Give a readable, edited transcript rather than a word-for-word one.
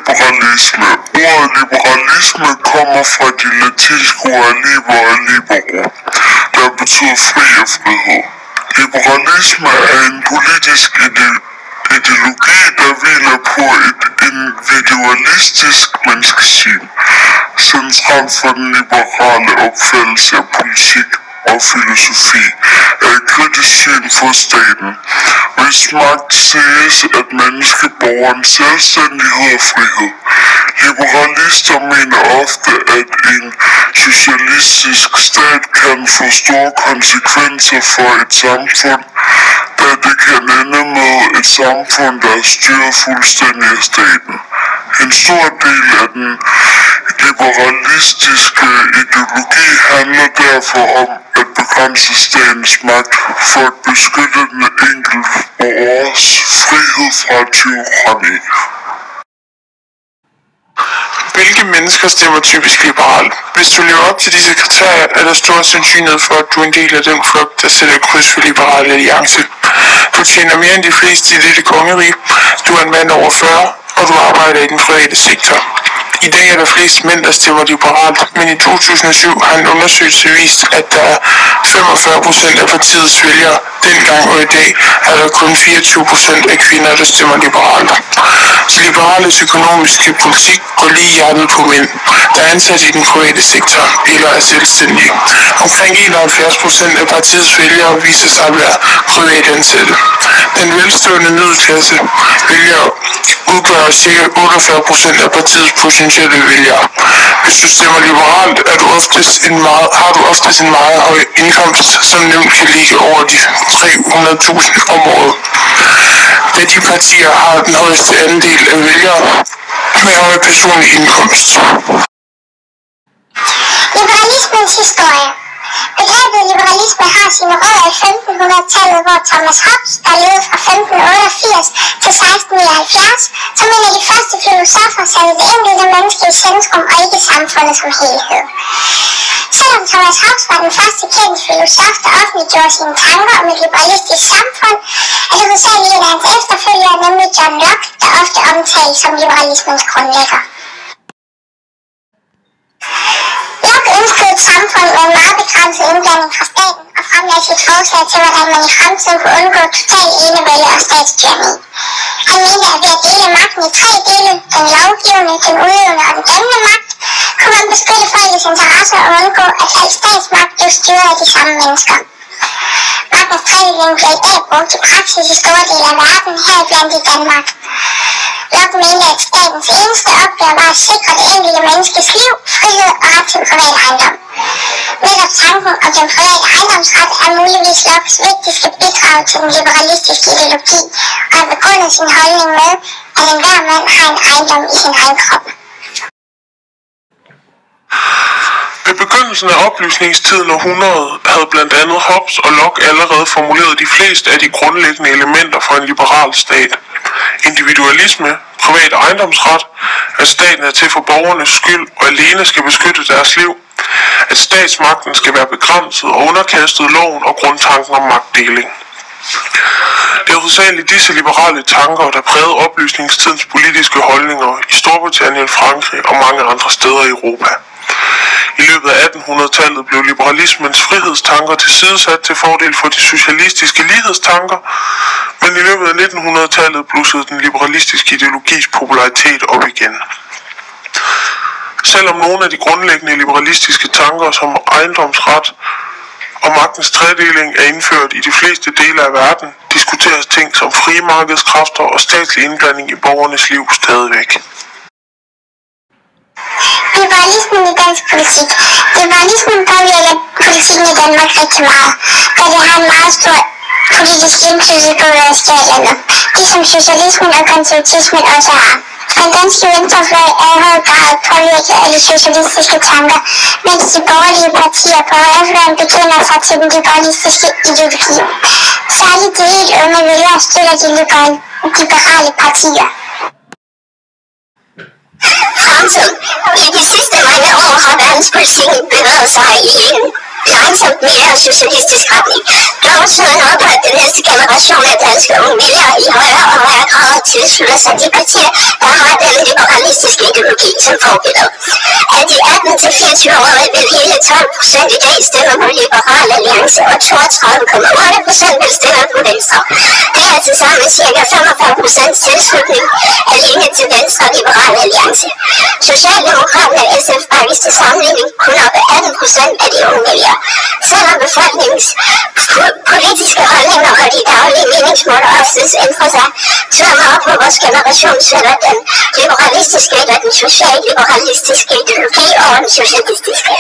liberalisme. Ordet liberalisme kommer fra de latinske ord liber og libero, der betyder fri og frihed. Liberalisme er en politisk ideologi, der hviler på et individualistisk menneskesyn, centralt for den liberale opfattelse af politik og filosofi er et kritisk syn for staten, hvis magt ses at menneske borgerens selvstændighed og frihed. Liberalister mener ofte, at en socialistisk stat kan få store konsekvenser for et samfund, da det kan ende med et samfund, der er styret fuldstændig af staten. En stor del af den liberalistiske ideologi handler derfor om at begrænse statens magt for at beskytte den enkelte borgers frihed fra tyranni. Hvilke mennesker stemmer typisk liberalt? Hvis du lever op til disse kriterier, er der stor sandsynlighed for, at du er en del af den flok, der sætter kryds for Liberal Alliance. Du tjener mere end de fleste i dette kongerige, du er en mand over 40, og du arbejder i den private sektor. I dag er der flest mænd, der stemmer liberalt, men i 2007 har en undersøgelse vist, at der er 45% af partiets vælgere dengang, og i dag er der kun 24% af kvinder, der stemmer liberalt. De liberales økonomiske politik går lige i hjertet på mænd, der er ansat i den private sektor eller er selvstændige. Omkring 71% af partiets vælgere viser sig at være privatansatte. Den velstående middelklasse vælgere udgør ca. 48% af partiets potentielle vælgere. Hvis du stemmer liberalt, har du oftest en meget høj indkomst, som nemt kan ligge over de 300.000 om året. Da de partier har den højeste andel af vælgere med høj personlig indkomst. Liberalismens historie. Begrebet liberalisme har sine rødder i 1500-tallet, hvor Thomas Hobbes, der levede fra 1588 til 1679, som en af de første filosofer satte det enkelte menneske i centrum og ikke samfundet som helhed. Selvom Thomas Hobbes var den første kendte filosof, der offentliggjorde sine tanker om et liberalistisk samfund, er det hovedsageligt en af hans efterfølgere, nemlig John Locke, der ofte omtales som liberalismens grundlægger. Locke ønskede et samfund med en meget begrænset indblanding fra staten og fremlagde sit forslag til, hvordan man i fremtiden kunne undgå total enevælde og statstyranni. Han mente, at ved at dele magten i 3 dele, den lovgivende, den udøvende og den dømmende magt, kunne man beskytte folkets interesser og undgå, at al statsmagt blev styret af de samme mennesker. Magtens tredeling bliver i dag brugt i praksis i store dele af verden, heriblandt i Danmark. Locke mente, at statens eneste opgave var at sikre det enkelte menneskes liv, frihed og ret til privat ejendom. Netop tanken om den private ejendomsret er muligvis Lockes vigtigste bidrag til den liberalistiske ideologi, og han begrunder sin holdning med, at enhver mand har en ejendom i sin egen krop. Ved begyndelsen af oplysningstiden århundredet havde blandt andet Hobbes og Locke allerede formuleret de fleste af de grundlæggende elementer for en liberal stat. Individualisme, privat ejendomsret, at staten er til for borgernes skyld og alene skal beskytte deres liv, at statsmagten skal være begrænset og underkastet loven og grundtanken om magtdeling. Det er hovedsageligt disse liberale tanker, der prægede oplysningstidens politiske holdninger i Storbritannien, Frankrig og mange andre steder i Europa. I løbet af 1800-tallet blev liberalismens frihedstanker tilsidesat til fordel for de socialistiske lighedstanker, men i løbet af 1900-tallet blussede den liberalistiske ideologis popularitet op igen. Selvom nogle af de grundlæggende liberalistiske tanker som ejendomsret og magtens tredeling er indført i de fleste dele af verden, diskuteres ting som frie markedskræfter og statslig indblanding i borgernes liv stadigvæk. Liberalismen i dansk politik. Liberalismen påvirker politikken i Danmark rigtig meget, da det har en meget stor politisk indflydelse på, hvad der sker i landet. Ligesom socialismen og konservatismen også har. Den danske venstrefløj er i høj grad påvirket af de socialistiske tanker, mens de borgerlige partier på højrefløjen bekender sig til den liberalistiske ideologi. Særligt de helt unge vælgere støtter de liberale partier. Fremtid. I de sidste mange år har verdenspolitikken bevæget sig i en langsomt mere mere socialistisk retning. Dog sådan op, at den næste generation af danske unge vælgere i højere og højere grad tilslutter sig de partier, der har den liberalistiske ideologi som forbillede. Af de 18-24-årige vil hele 12% i dag stemme på Liberal Alliance, og 32,8% vil stemme på Venstre. Det er til sammen ca. 45% tilslutning alene til Venstre og Liberal Alliance. Socialdemokraterne og SF bakkes til sammenligning kun op af 18% af de unge vælgere. Selvom befolkningens politiske holdninger og de daglige meningsmåler oftest ændrer sig, så er meget på vores generation sætter den liberalistiske eller den socialliberalistiske ideologi over den socialistiske.